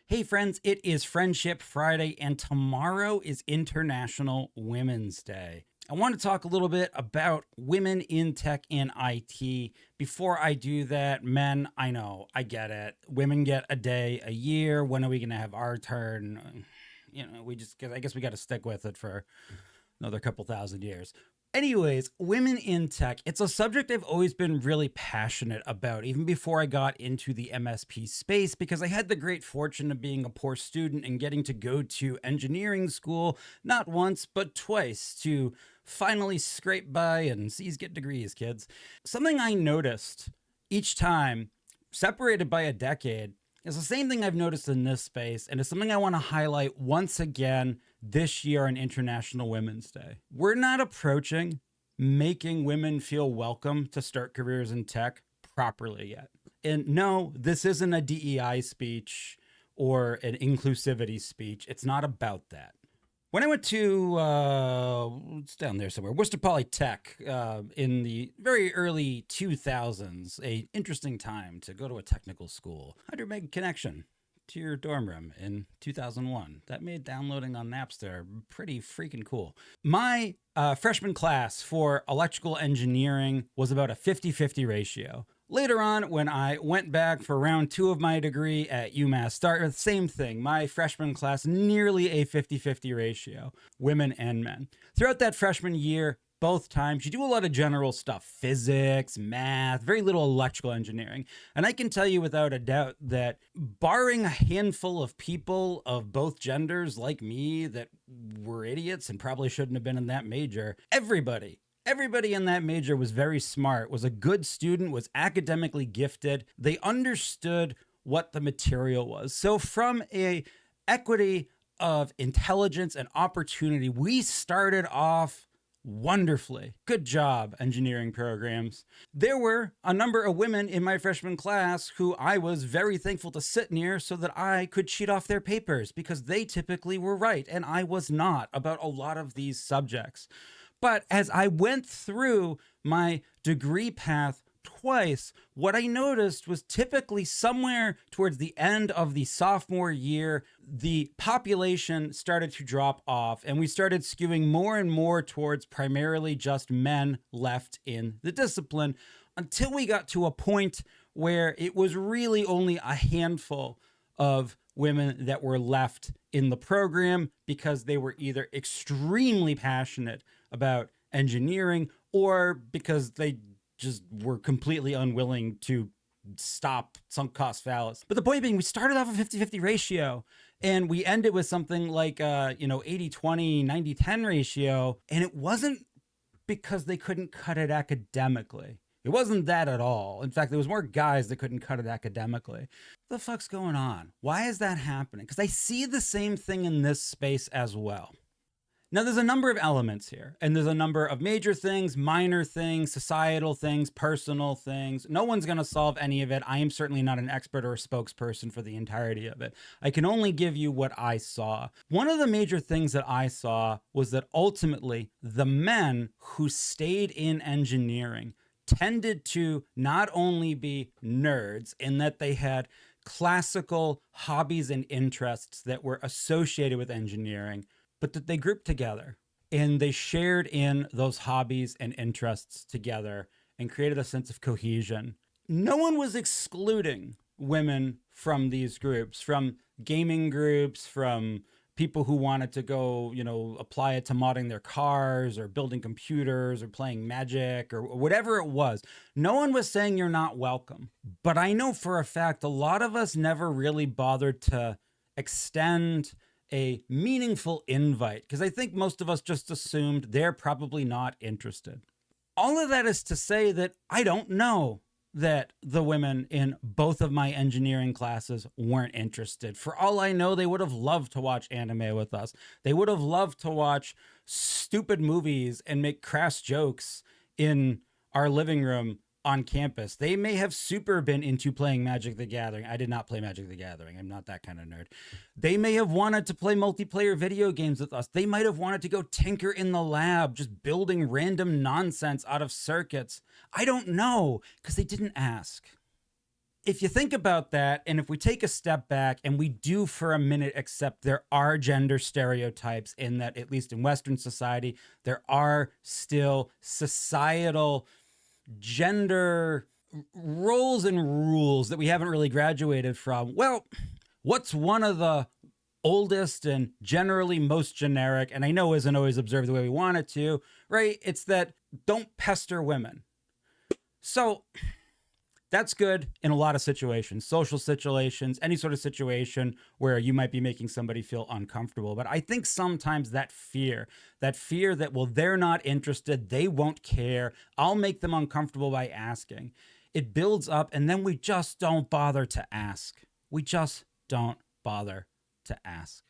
Hey friends, it is Friendship Friday and tomorrow is International Women's Day. I want to talk a little bit about women in tech and IT. Before I do that, men, I know, I get it. Women get a day a year. When are we going to have our turn? I guess we got to stick with it for another couple thousand years. Anyways, women in tech, it's a subject I've always been really passionate about, even before I got into the MSP space, because I had the great fortune of being a poor student and getting to go to engineering school, not once, but twice, to finally scrape by and C's get degrees, kids. Something I noticed each time, separated by a decade, is the same thing I've noticed in this space, and it's something I want to highlight once again this year on International Women's Day. We're not approaching making women feel welcome to start careers in tech properly yet. And no, this isn't a DEI speech or an inclusivity speech. It's not about that. When I went to, it's down there somewhere, Worcester Polytech in the very early 2000s, a interesting time to go to a technical school. 100 meg connection to your dorm room in 2001. That made downloading on Napster pretty freaking cool. My freshman class for electrical engineering was about a 50-50 ratio. Later on, when I went back for round 2 of my degree at UMass Dartmouth, same thing. My freshman class, nearly a 50-50 ratio, women and men. Throughout that freshman year, both times, you do a lot of general stuff, physics, math, very little electrical engineering. And I can tell you without a doubt that barring a handful of people of both genders like me that were idiots and probably shouldn't have been in that major, everybody in that major was very smart, was a good student, was academically gifted. They understood what the material was. So from a equity of intelligence and opportunity, we started off wonderfully. Good job, engineering programs. There were a number of women in my freshman class who I was very thankful to sit near so that I could cheat off their papers because they typically were right and I was not about a lot of these subjects. But as I went through my degree path twice, what I noticed was typically somewhere towards the end of the sophomore year, the population started to drop off and we started skewing more and more towards primarily just men left in the discipline until we got to a point where it was really only a handful of women that were left in the program because they were either extremely passionate about engineering or because they just were completely unwilling to stop sunk cost fallacy. But the point being, we started off a 50-50 ratio and we ended with something like 80-20, 90-10 ratio. And it wasn't because they couldn't cut it academically. It wasn't that at all. In fact, there was more guys that couldn't cut it academically. What the fuck's going on? Why is that happening? Because I see the same thing in this space as well. Now, there's a number of elements here, and there's a number of major things, minor things, societal things, personal things. No one's going to solve any of it. I am certainly not an expert or a spokesperson for the entirety of it. I can only give you what I saw. One of the major things that I saw was that ultimately the men who stayed in engineering tended to not only be nerds in that they had classical hobbies and interests that were associated with engineering, but that they grouped together and they shared in those hobbies and interests together and created a sense of cohesion. No one was excluding women from these groups, from gaming groups, from people who wanted to go, apply it to modding their cars or building computers or playing Magic or whatever it was. No one was saying you're not welcome. But I know for a fact, a lot of us never really bothered to extend a meaningful invite because I think most of us just assumed they're probably not interested. All of that is to say that I don't know that the women in both of my engineering classes weren't interested. For all I know, they would have loved to watch anime with us. They would have loved to watch stupid movies and make crass jokes in our living room on campus. They may have super been into playing Magic the Gathering. I did not play Magic the Gathering. I'm not that kind of nerd. They may have wanted to play multiplayer video games with us. They might have wanted to go tinker in the lab, just building random nonsense out of circuits. I don't know, because they didn't ask. if you think about that, and if we take a step back and we do for a minute accept there are gender stereotypes in that, at least in Western society, there are still societal gender roles and rules that we haven't really graduated from. Well, what's one of the oldest and generally most generic, and I know isn't always observed the way we want it to, right? It's that don't pester women. So that's good in a lot of situations, social situations, any sort of situation where you might be making somebody feel uncomfortable. But I think sometimes that fear that, well, they're not interested, they won't care, I'll make them uncomfortable by asking, it builds up, and then we just don't bother to ask. We just don't bother to ask.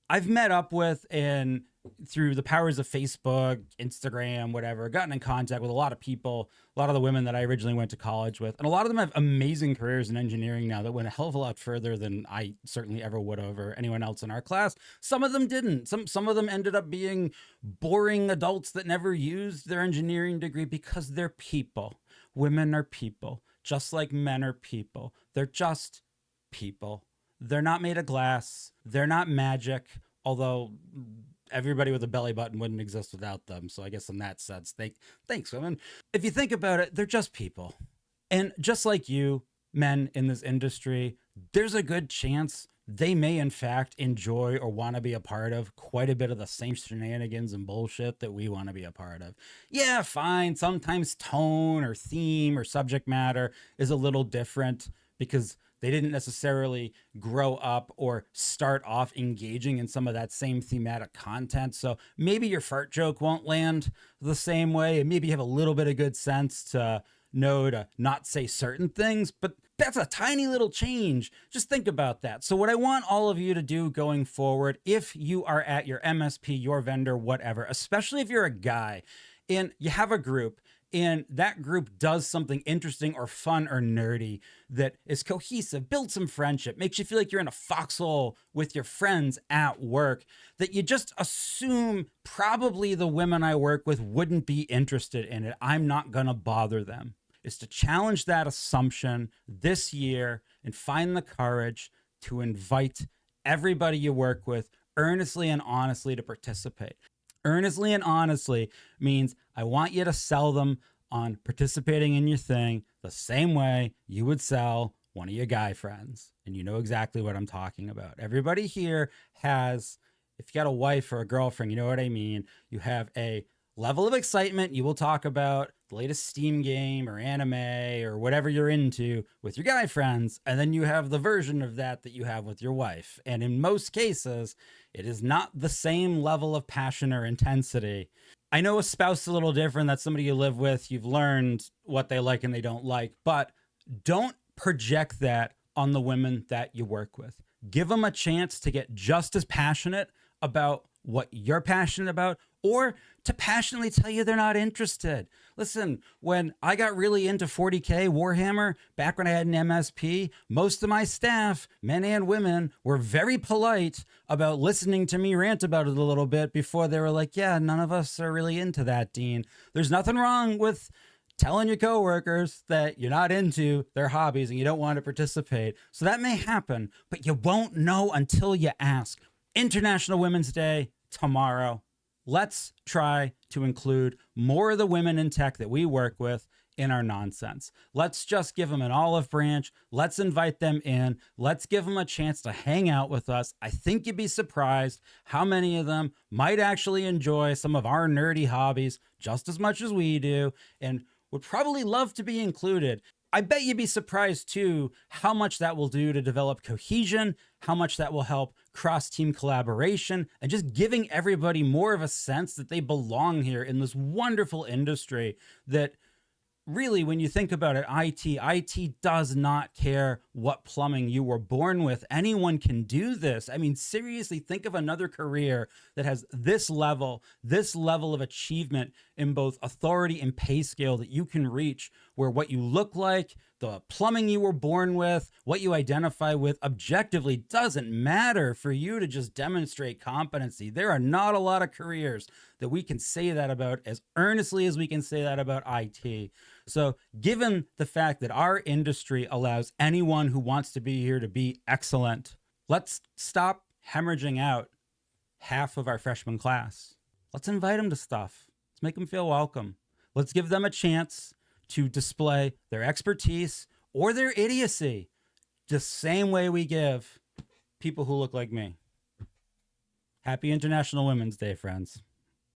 I've met up with, and through the powers of Facebook, Instagram, whatever, gotten in contact with a lot of people, a lot of the women that I originally went to college with, and a lot of them have amazing careers in engineering now that went a hell of a lot further than I certainly ever would have, or anyone else in our class. Some of them didn't. Some of them ended up being boring adults that never used their engineering degree because they're people. Women are people, just like men are people. They're just people. They're not made of glass. They're not magic, although everybody with a belly button wouldn't exist without them. So I guess in that sense, thanks, women. If you think about it, they're just people. And just like you, men in this industry, there's a good chance they may in fact enjoy or want to be a part of quite a bit of the same shenanigans and bullshit that we want to be a part of. Yeah, fine. Sometimes tone or theme or subject matter is a little different because they didn't necessarily grow up or start off engaging in some of that same thematic content. So maybe your fart joke won't land the same way. And maybe you have a little bit of good sense to know to not say certain things, but that's a tiny little change. Just think about that. So what I want all of you to do going forward, if you are at your MSP, your vendor, whatever, especially if you're a guy and you have a group, and that group does something interesting or fun or nerdy that is cohesive, builds some friendship, makes you feel like you're in a foxhole with your friends at work, that you just assume probably the women I work with wouldn't be interested in it. I'm not going to bother them. Is to challenge that assumption this year and find the courage to invite everybody you work with earnestly and honestly to participate. Earnestly and honestly means I want you to sell them on participating in your thing the same way you would sell one of your guy friends. And you know exactly what I'm talking about. Everybody here has, if you got a wife or a girlfriend, you know what I mean. You have a level of excitement you will talk about the latest Steam game or anime or whatever you're into with your guy friends. And then you have the version of that you have with your wife. And in most cases, it is not the same level of passion or intensity. I know a spouse is a little different. That's somebody you live with. You've learned what they like and they don't like, but don't project that on the women that you work with. Give them a chance to get just as passionate about what you're passionate about, or to passionately tell you they're not interested. Listen, when I got really into 40K Warhammer, back when I had an MSP, most of my staff, men and women, were very polite about listening to me rant about it a little bit before they were like, yeah, none of us are really into that, Dean. There's nothing wrong with telling your coworkers that you're not into their hobbies and you don't want to participate. So that may happen, but you won't know until you ask. International Women's Day tomorrow. Let's try to include more of the women in tech that we work with in our nonsense. Let's just give them an olive branch. Let's invite them in. Let's give them a chance to hang out with us. I think you'd be surprised how many of them might actually enjoy some of our nerdy hobbies just as much as we do and would probably love to be included. I bet you'd be surprised too how much that will do to develop cohesion, how much that will help cross-team collaboration, and just giving everybody more of a sense that they belong here in this wonderful industry that really, when you think about it, IT does not care what plumbing you were born with. Anyone can do this. I mean, seriously, think of another career that has this level of achievement in both authority and pay scale that you can reach, where what you look like, the plumbing you were born with, what you identify with, objectively doesn't matter for you to just demonstrate competency. There are not a lot of careers that we can say that about as earnestly as we can say that about IT. So given the fact that our industry allows anyone who wants to be here to be excellent, let's stop hemorrhaging out half of our freshman class. Let's invite them to stuff. Let's make them feel welcome. Let's give them a chance to display their expertise or their idiocy the same way we give people who look like me. Happy International Women's Day, friends.